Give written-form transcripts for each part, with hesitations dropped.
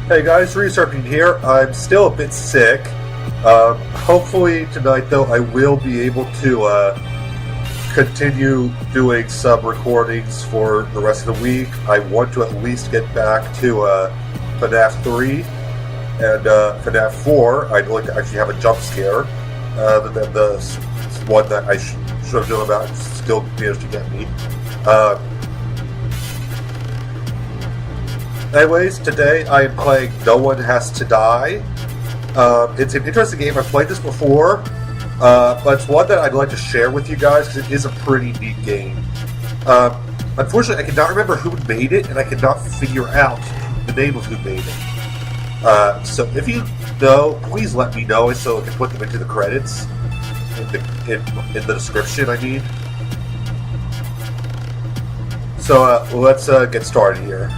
Hey guys, Resurfing here. I'm still a bit sick. Hopefully tonight, though, I will be able to continue doing some recordings for the rest of the week. I want to at least get back to FNAF 3 and FNAF 4. I'd like to actually have a jump scare other than the one that I should have known about and still managed to get me. Anyways, today I am playing No One Has to Die. It's an interesting game. I've played this before, but it's one that I'd like to share with you guys because it is a pretty neat game. Unfortunately, I cannot remember who made it, and I cannot figure out the name of who made it. So if you know, please let me know so I can put them into the credits, in the description, I mean. So let's get started here.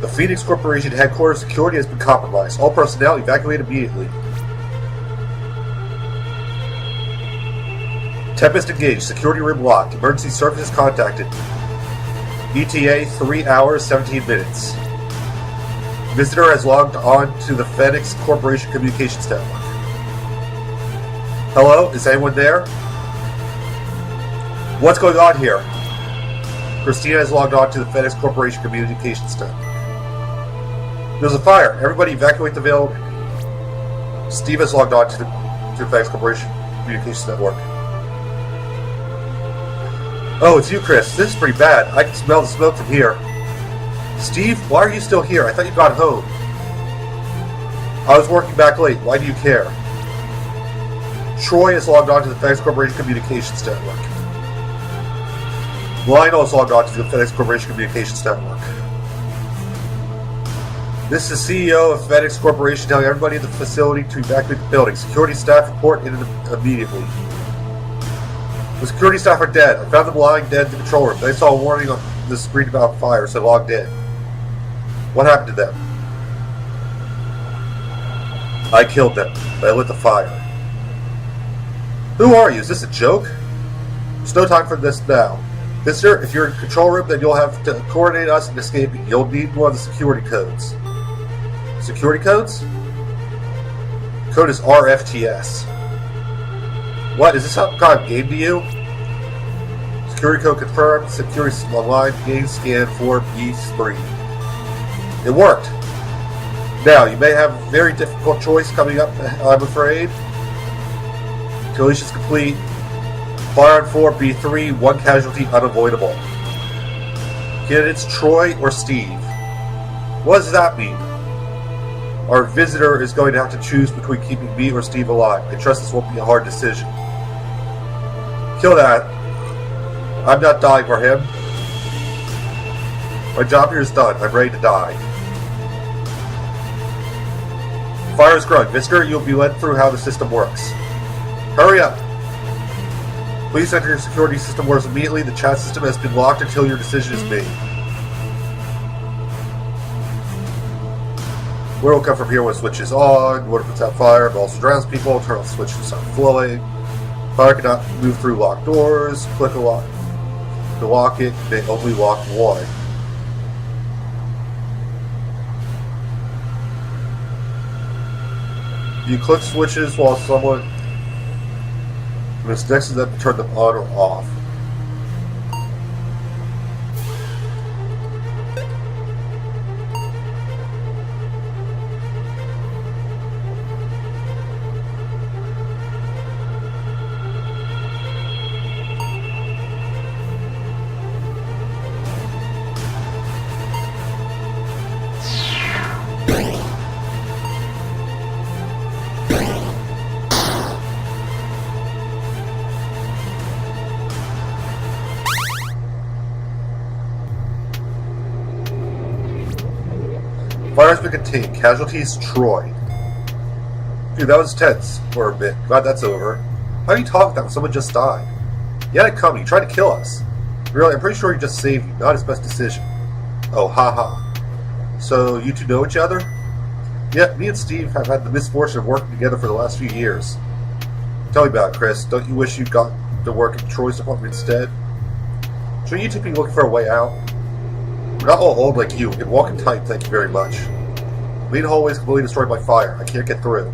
The Phoenix Corporation headquarters security has been compromised. All personnel evacuate immediately. Tempest engaged. Security room locked. Emergency services contacted. ETA 3 hours 17 minutes. Visitor has logged on to the Phoenix Corporation Communications Network. Hello? Is anyone there? What's going on here? Christina has logged on to the Phoenix Corporation Communications Network. There's a fire. Everybody evacuate the building. Steve has logged on to the FedEx Corporation Communications Network. Oh, it's you, Chris. This is pretty bad. I can smell the smoke from here. Steve, why are you still here? I thought you got home. I was working back late. Why do you care? Troy has logged on to the FedEx Corporation Communications Network. Lionel has logged on to the FedEx Corporation Communications Network. This is the CEO of FedEx Corporation telling everybody in the facility to evacuate the building. Security staff report in immediately. The security staff are dead. I found them lying dead in the control room. They saw a warning on the screen about fire, so I logged in. What happened to them? I killed them. I lit the fire. Who are you? Is this a joke? There's no time for this now. Mister, if you're in the control room, then you'll have to coordinate us in escaping. You'll need one of the security codes. Security codes? Code is RFTS. What? Is this some kind of game to you? Security code confirmed. Security online game scan for B3. It worked. Now, you may have a very difficult choice coming up, I'm afraid. Deletion's complete. Fire on 4, B3, 1 casualty unavoidable. Candidates Troy or Steve. What does that mean? Our visitor is going to have to choose between keeping me or Steve alive. I trust this won't be a hard decision. Kill that. I'm not dying for him. My job here is done. I'm ready to die. Fire is growing. Visitor, you'll be led through how the system works. Hurry up. Please enter your security system works immediately. The chat system has been locked until your decision is made. Water will come from here when the switch is on. Water puts out fire, but also drowns people. Turn off the switch to stop flowing. Fire cannot move through locked doors. Click a lock to lock it. They only lock one. You click switches while someone is next to them to turn them on or off. Fire has been contained. Casualties, Troy. Dude, that was tense for a bit. Glad that's over. How do you talk with that when someone just died? You had it coming. You tried to kill us. Really, I'm pretty sure he just saved you. Not his best decision. Oh, haha. So, you two know each other? Yeah, me and Steve have had the misfortune of working together for the last few years. Tell me about it, Chris. Don't you wish you'd got to work in Troy's department instead? Should you two be looking for a way out? We're not all old like you. We can walk in tight, thank you very much. Main hallway is completely destroyed by fire. I can't get through.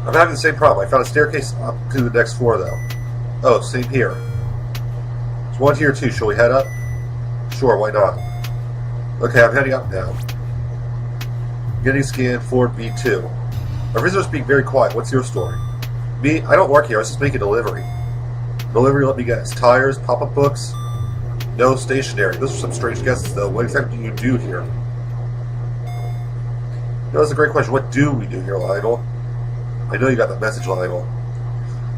I'm having the same problem. I found a staircase up to the next floor, though. Oh, same here. There's one here, too. Shall we head up? Sure, why not? Okay, I'm heading up now. Getting scanned, floor B2. Our visitor's being very quiet. What's your story? Me? I don't work here. I was just making delivery. Delivery, let me guess. Tires, pop-up books? No, stationery. Those are some strange guesses, though. What exactly do you do here? That's a great question. What do we do here, Lionel? I know you got that message, Lionel.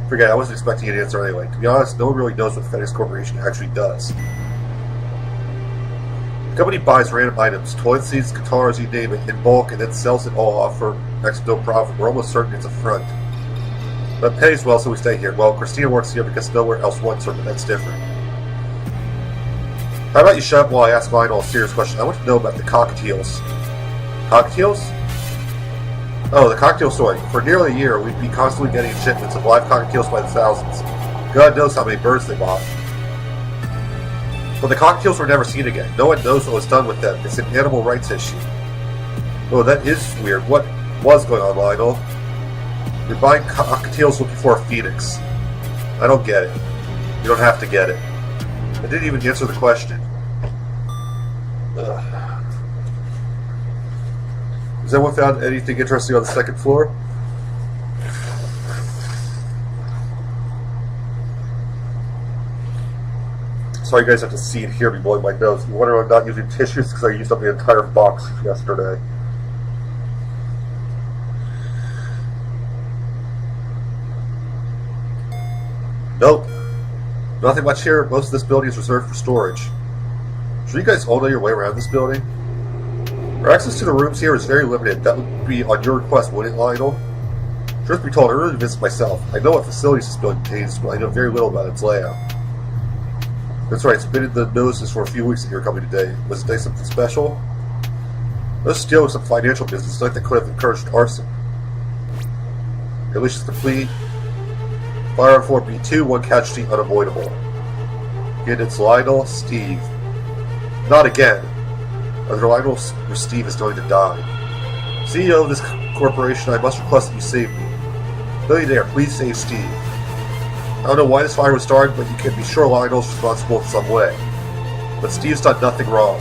Forget it, I wasn't expecting an answer anyway. To be honest, no one really knows what FedEx Corporation actually does. The company buys random items, toilet seats, guitars, you name it, in bulk, and then sells it all off for next to no profit. We're almost certain it's a front. But it pays well, so we stay here. Well, Christina works here because nowhere else wants her, but that's different. How about you shut up while I ask Lionel a serious question? I want to know about the cockatiels. Cockatiels? Oh, the cocktail story. For nearly a year, we'd be constantly getting shipments of live cocktails by the thousands. God knows how many birds they bought. But the cocktails were never seen again. No one knows what was done with them. It's an animal rights issue. Oh, that is weird. What was going on, Lionel? You're buying cocktails looking for a phoenix. I don't get it. You don't have to get it. I didn't even answer the question. Ugh. Has anyone found anything interesting on the second floor? Sorry you guys have to see and hear me blowing my nose. You wonder I'm not using tissues because I used up the entire box yesterday. Nope. Nothing much here. Most of this building is reserved for storage. Should you guys all know your way around this building? Our access to the rooms here is very limited. That would be on your request, wouldn't it, Lionel? Truth be told, I really visit myself. I know what facilities this building contains, but I know very little about its layout. That's right, it's been in the noses for a few weeks that you're coming today. Was today something special? Let's deal with some financial business like that could have encouraged arson. At least it's complete. Fire on floor B2, one casualty unavoidable. Again, it's Lionel, Steve. Not again. Either Lionel or Steve is going to die. CEO of this corporation, I must request that you save me. Billionaire, please save Steve. I don't know why this fire was started, but you can be sure Lionel's responsible in some way. But Steve's done nothing wrong.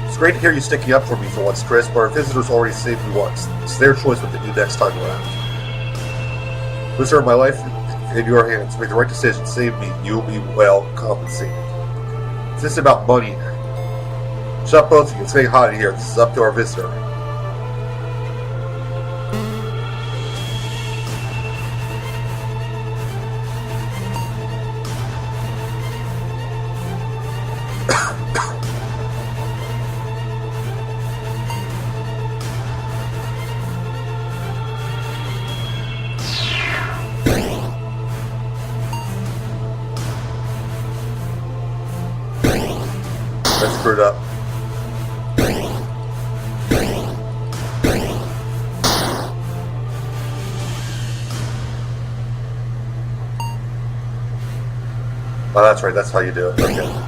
It's great to hear you sticking up for me for once, Chris, but our visitors already saved me once. It's their choice what to do next time around. Listener, my life in your hands. Make the right decision. Save me. You will be well compensated. This isn't about money. Shut up, both of you. It's getting hot in here. This is up to our visitor. That's screwed up. Oh, that's right. That's how you do it. Okay.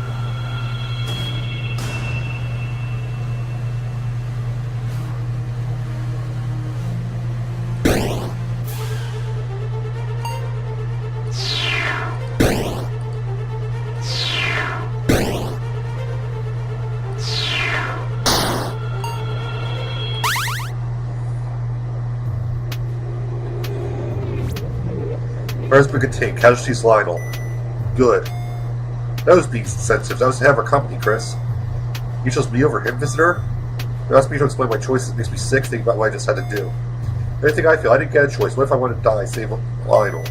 Fire's been contained. Casualties Lionel. Good. That was being sensitive. That was to have our company, Chris. You chose me over him, visitor? You asked me to explain my choices. It makes me sick thinking about what I just had to do. Anything I feel, I didn't get a choice. What if I wanted to die? Save Lionel.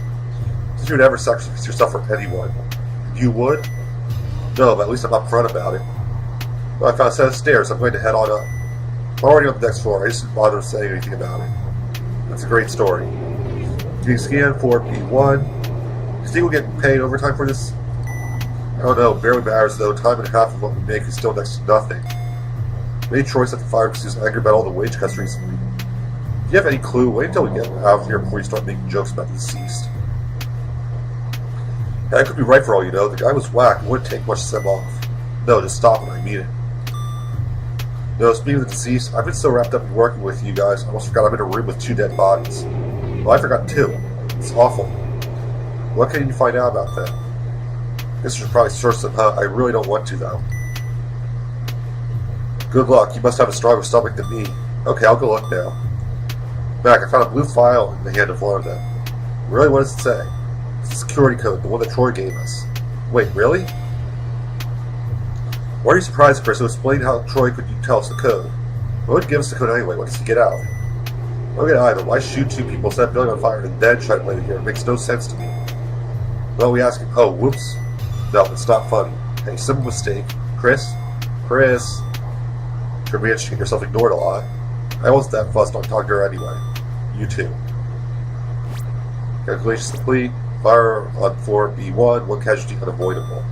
Since you would ever sacrifice yourself for anyone. You would? No, but at least I'm upfront about it. Well, I found a set of stairs. I'm going to head on up. I'm already on the next floor. I just didn't bother saying anything about it. That's a great story. Getting scanned for P1. Do you think we'll get paid overtime for this? I don't know, barely matters though. Time and a half of what we make is still next to nothing. Made choice at the fire because he was angry about all the wage cuts recently. Do you have any clue? Wait until we get out of here before you start making jokes about the deceased. I could be right for all you know. The guy was whack. It wouldn't take much to set him off. No, just stop it. I mean it. No, speaking of the deceased, I've been so wrapped up in working with you guys, I almost forgot I'm in a room with 2 dead bodies. Well, I forgot 2. It's awful. What can you find out about that? Guess you should probably search them, huh? I really don't want to, though. Good luck. You must have a stronger stomach than me. Okay, I'll go look now. Mac, I found a blue file in the hand of one of them. Really? What does it say? It's the security code, the one that Troy gave us. Wait, really? Why are you surprised, Chris? So explain how Troy could you tell us the code. Why would he give us the code anyway? What does he get out? I don't get either. Why shoot 2 people, set a building on fire, and then try to land it here? It makes no sense to me. Well, we ask him. Oh, whoops. No, it's not funny. Hey, simple mistake. Chris? Chris? You're managing yourself ignored a lot. I wasn't that fussed on talking to her anyway. You too. Calculations complete. Fire on floor B1. 1 casualty unavoidable.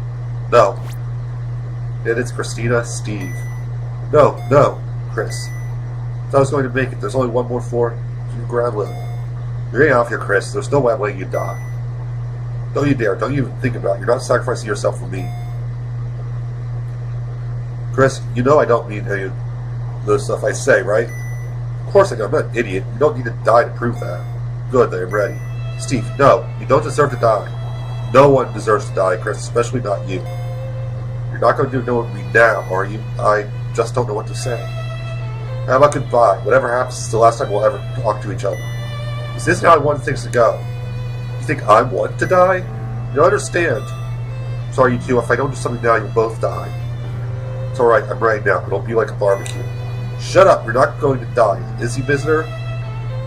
No. And it's Christina, Steve. No, Chris. I thought I was going to make it. There's only 1 more floor to the ground level. You're getting out of here, Chris. There's no way I'm letting you die. Don't you dare. Don't even think about it. You're not sacrificing yourself for me. Chris, you know I don't mean any of the stuff I say, right? Of course I do. I'm not an idiot. You don't need to die to prove that. Good, then I'm ready. Steve, no. You don't deserve to die. No one deserves to die, Chris, especially not you. You're not going to do it with me now, are you? I just don't know what to say. How about goodbye? Whatever happens is the last time we'll ever talk to each other. Is this how I want things to go? You think I want to die? You don't understand. Sorry, you two. If I don't do something now, you'll both die. It's alright. I'm ready now. It'll be like a barbecue. Shut up. You're not going to die. Is he, Visitor?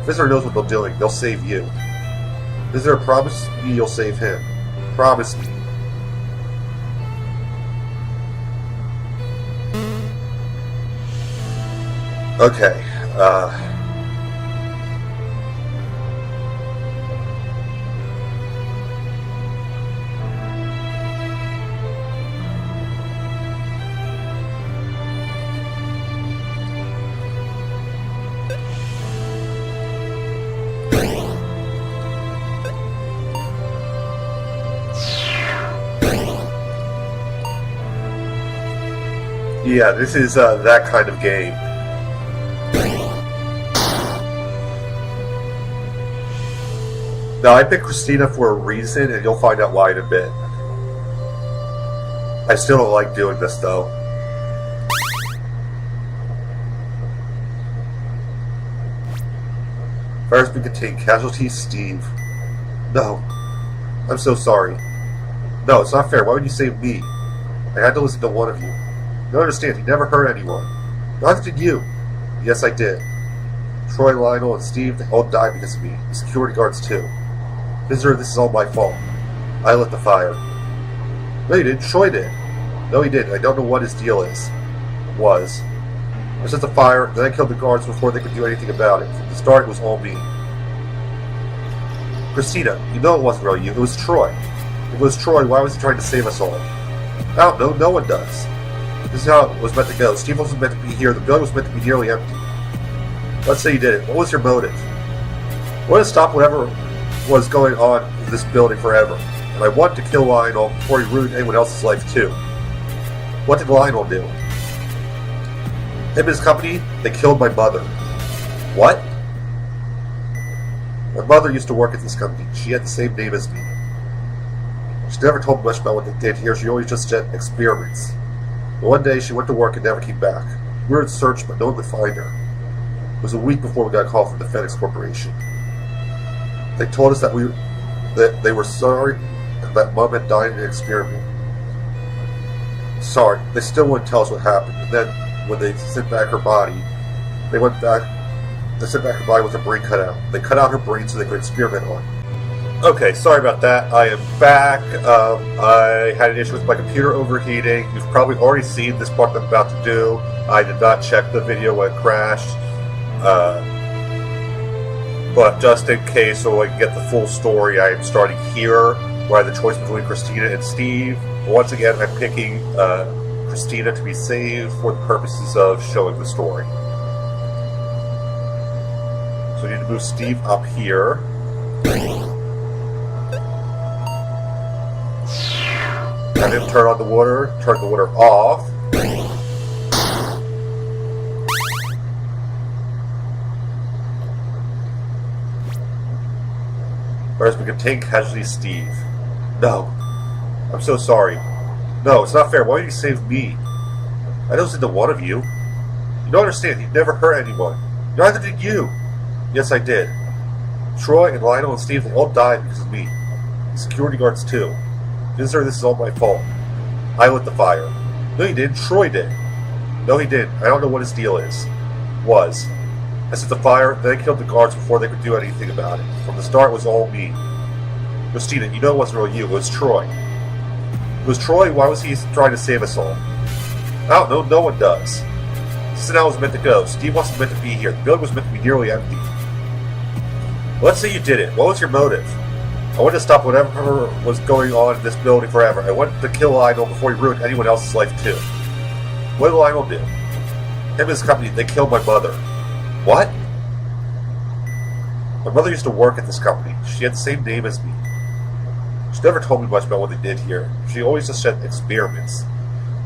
Visitor knows what they're doing. They'll save you. Visitor, promise me you'll save him. Promise me. Okay, yeah, this is that kind of game. Now, I picked Christina for a reason, and you'll find out why in a bit. I still don't like doing this, though. Fire's been contained. Casualties, Steve. No. I'm so sorry. No, it's not fair. Why would you save me? I had to listen to one of you. You don't understand. He never hurt anyone. Neither did you. Yes, I did. Troy, Lionel, and Steve, they all died because of me. The security guards, too. Visitor, this is all my fault. I lit the fire. No, you didn't. Troy did. No, he didn't. I don't know what his deal is. Was. I set the fire, then I killed the guards before they could do anything about it. From the start, it was all me. Christina, you know it wasn't really you. It was Troy. If it was Troy, why was he trying to save us all? I don't know. No one does. This is how it was meant to go. Steve wasn't meant to be here. The building was meant to be nearly empty. Let's say you did it. What was your motive? I wanted to stop whatever was going on in this building forever. And I wanted to kill Lionel before he ruined anyone else's life too. What did Lionel do? Him and his company, they killed my mother. What? My mother used to work at this company. She had the same name as me. She never told me much about what they did here. She always just did experiments. But one day she went to work and never came back. We were in search, but no one could find her. It was a week before we got a call from the FedEx Corporation. They told us that they were sorry that Mom had died in an experiment. Sorry, they still wouldn't tell us what happened. And then, when they sent back her body, they sent back her body with her brain cut out. They cut out her brain so they could experiment on it. Okay, sorry about that. I am back. I had an issue with my computer overheating. You've probably already seen this part that I'm about to do. I did not check the video when it crashed. But just in case, so I can get the full story, I am starting here, where I have the choice between Christina and Steve. Once again, I'm picking Christina to be saved for the purposes of showing the story. So I need to move Steve up here. Have him turn on the water, turn the water off. Whereas we contain casualty Steve. No. I'm so sorry. No, it's not fair. Why would you save me? I don't see the one of you. You don't understand. You never hurt anyone. Neither did you. Yes, I did. Troy and Lionel and Steve, they all died because of me. The security guards, too. Sir, this is all my fault. I lit the fire. No, you didn't. Troy did. No, he didn't. I don't know what his deal is. Was. I set the fire, then I killed the guards before they could do anything about it. From the start, it was all me. Christina, you know it wasn't really you. It was Troy. It was Troy. Why was he trying to save us all? I don't know. No one does. This isn't how it was meant to go. Steve wasn't meant to be here. The building was meant to be nearly empty. Let's say you did it. What was your motive? I wanted to stop whatever was going on in this building forever. I wanted to kill Lionel before he ruined anyone else's life, too. What did Lionel do? Him and his company, they killed my mother. What? My mother used to work at this company. She had the same name as me. She never told me much about what they did here. She always just said experiments.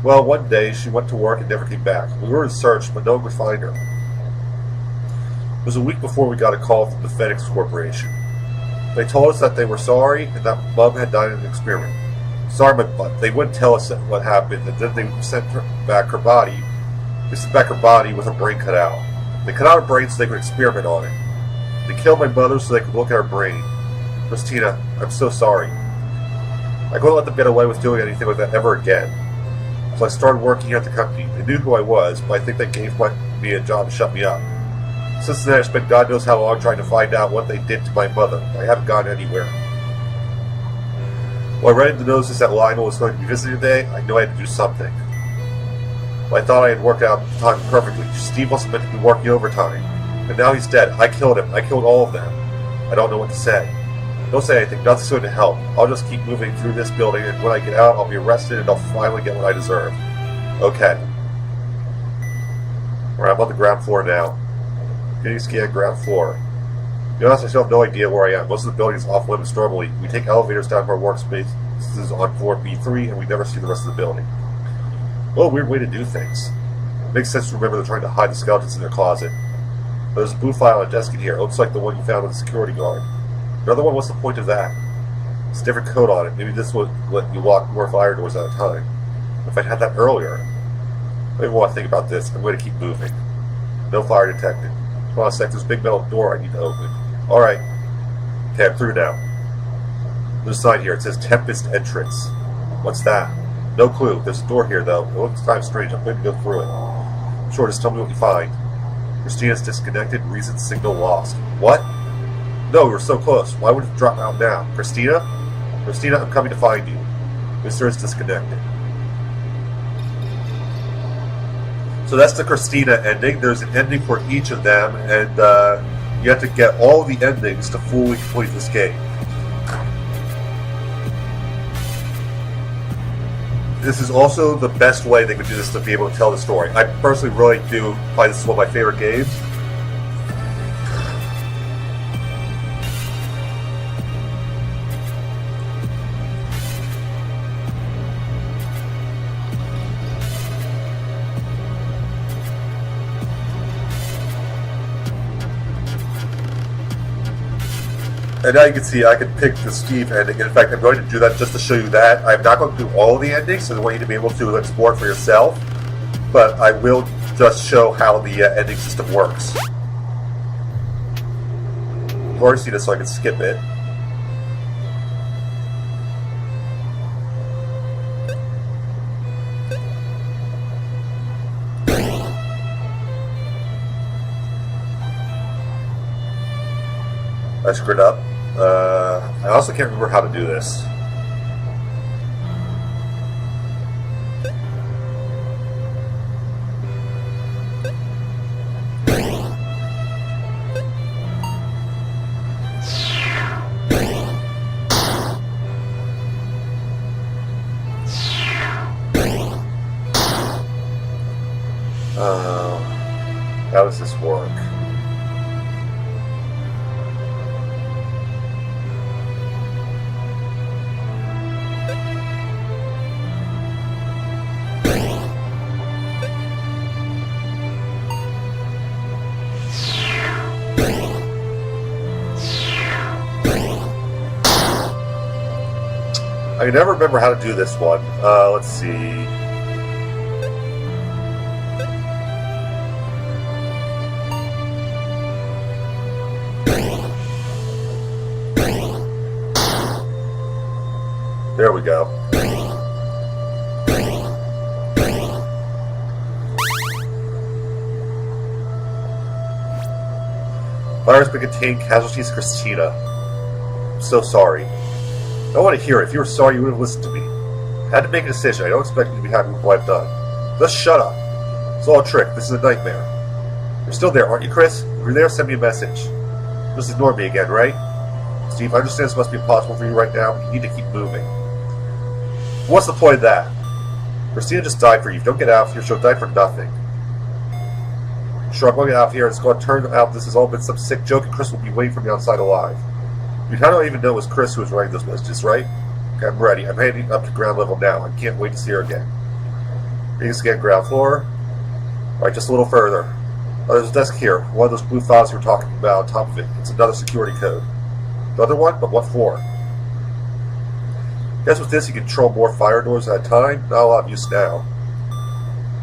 Well, one day, she went to work and never came back. We were in search, but no one could find her. It was a week before we got a call from the FedEx Corporation. They told us that they were sorry and that Mom had died in an experiment. Sorry, but they wouldn't tell us what happened, and then they sent back her body. They sent back her body with her brain cut out. They cut out her brain so they could experiment on it. They killed my mother so they could look at her brain. Christina, I'm so sorry. I couldn't let them get away with doing anything like that ever again. So I started working at the company. They knew who I was, but I think they gave me a job to shut me up. Since then, I spent God knows how long trying to find out what they did to my mother. I haven't gone anywhere. When I read in the notices that Lionel was going to be visiting today, I knew I had to do something. But I thought I had worked out the time perfectly. Steve wasn't meant to be working overtime. And now he's dead. I killed him. I killed all of them. I don't know what to say. Don't say anything. Nothing's going to help. I'll just keep moving through this building, and when I get out, I'll be arrested, and I'll finally get what I deserve. Okay. Alright, I'm on the ground floor now. Getting scanned ground floor. To be honest, I still have no idea where I am. Most of the building is off limits normally. We take elevators down to our workspaces on floor B3, and we never see the rest of the building. What a weird way to do things. It makes sense to remember they're trying to hide the skeletons in their closet. But there's a blue file on a desk in here. It looks like the one you found with the security guard. Another one, what's the point of that? It's a different code on it. Maybe this would let you lock more fire doors at a time. If I'd had that earlier. I don't even want to think about this. I'm going to keep moving. No fire detected. Hold on a sec, there's a big metal door I need to open. Alright. Okay, I'm through now. There's a sign here. It says Tempest Entrance. What's that? No clue. There's a door here, though. It looks kind of strange. I'm going to go through it. Sure, just tell me what you find. Christina's disconnected. Reason signal lost. What? No, we're so close. Why would it drop out now? Christina? Christina, I'm coming to find you. Mr. is disconnected. So that's the Christina ending. There's an ending for each of them, and you have to get all the endings to fully complete this game. This is also the best way they could do this to be able to tell the story. I personally really do find this is one of my favorite games. And now you can see I can pick the Steve ending. In fact, I'm going to do that just to show you that. I'm not going to do all of the endings, so I want you to be able to explore it for yourself. But I will just show how the ending system works. I've already seen this, so I can skip it. I screwed up. I also can't remember how to do this. How does this work? I never remember how to do this one. Let's see. There we go. Fire has been contained. Casualties, Christina. I'm so sorry. I don't want to hear it. If you were sorry, you would have listened to me. I had to make a decision. I don't expect you to be happy with what I've done. Just shut up. It's all a trick. This is a nightmare. You're still there, aren't you, Chris? If you're there, send me a message. Just ignore me again, right? Steve, I understand this must be impossible for you right now, but you need to keep moving. What's the point of that? Christina just died for you. If you don't get out of here, she'll die for nothing. Sure, I'm going to get out of here. It's going to turn out this has all been some sick joke, and Chris will be waiting for me outside alive. You kind of even know it was Chris who was writing those messages, right? Okay, I'm ready. I'm heading up to ground level now. I can't wait to see her again. You can scan ground floor. Alright, just a little further. Oh, there's a desk here. One of those blue files you were talking about on top of it. It's another security code. Another one? But what for? Guess with this you can control more fire doors at a time? Not a lot of use now.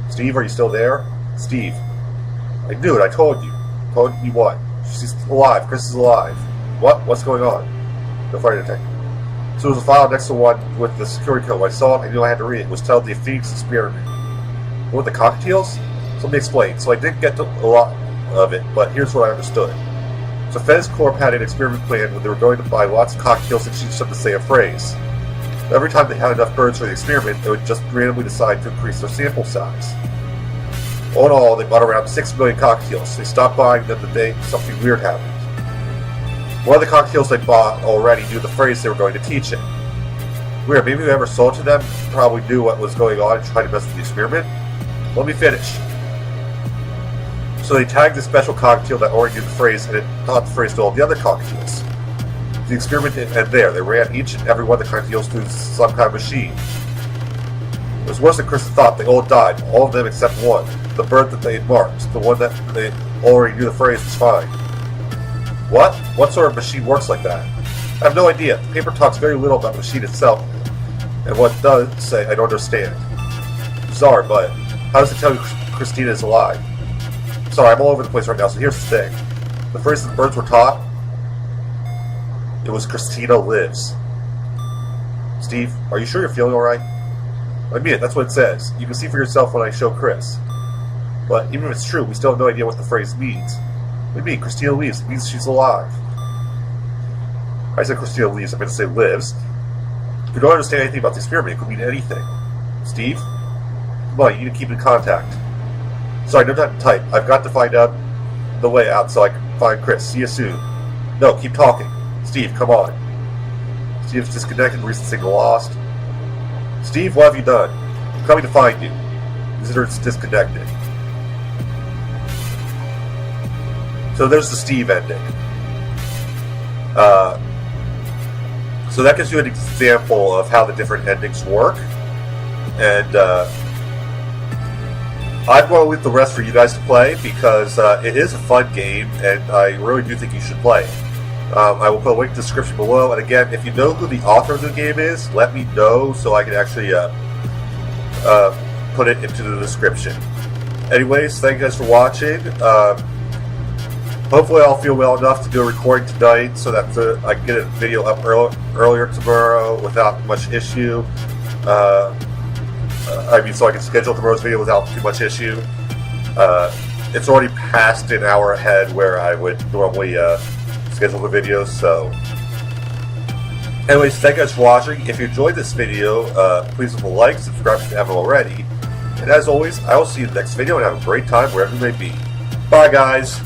Steve, are you still there? Steve. I knew it, I told you. Told you what? She's alive. Chris is alive. What? What's going on? No fire detector. So there was a file next to one with the security code. When I saw it, I knew I had to read it. It was titled the Phoenix Experiment. What the cocktails? So let me explain. So I didn't get to a lot of it, but here's what I understood. So Fez Corp had an experiment plan where they were going to buy lots of cocktails and teach them to say a phrase. Every time they had enough birds for the experiment, they would just randomly decide to increase their sample size. All in all, they bought around 6 million cocktails. They stopped buying them the day something weird happened. One of the cocktails they bought already knew the phrase they were going to teach it. Weird, maybe whoever sold to them probably knew what was going on and tried to mess with the experiment. Let me finish. So they tagged the special cocktail that already knew the phrase and it taught the phrase to all the other cocktails. The experiment didn't end there. They ran each and every one of the cocktails through some kind of machine. It was worse than Chris thought. They all died. All of them except one. The bird that they had marked. The one that they already knew the phrase was fine. What? What sort of machine works like that? I have no idea. The paper talks very little about the machine itself. And what it does say, I don't understand. Sorry, but how does it tell you Christina is alive? Sorry, I'm all over the place right now, so here's the thing. The phrase that the birds were taught, it was Christina lives. Steve, are you sure you're feeling alright? I mean it, that's what it says. You can see for yourself when I show Chris. But even if it's true, we still have no idea what the phrase means. What do you mean? Christina leaves. It means she's alive. I said Christina leaves, I'm going to say lives. If you don't understand anything about the experiment, it could mean anything. Steve? Come on, you need to keep in contact. Sorry, no time to type. I've got to find out the way out so I can find Chris. See you soon. No, keep talking. Steve, come on. Steve's disconnected, recent signal lost. Steve, what have you done? I'm coming to find you. Visitor's disconnected. So there's the Steve ending. So that gives you an example of how the different endings work. And I'm going to leave the rest for you guys to play because it is a fun game and I really do think you should play it. I will put a link in the description below. And again, if you know who the author of the game is, let me know so I can actually put it into the description. Anyways, thank you guys for watching. Hopefully I'll feel well enough to do a recording tonight so that I can get a video up earlier tomorrow without much issue. So I can schedule tomorrow's video without too much issue. It's already past an hour ahead where I would normally schedule the videos, so... Anyways, thank you guys for watching. If you enjoyed this video, please leave a like, subscribe if you haven't already. And as always, I will see you in the next video and have a great time wherever you may be. Bye, guys!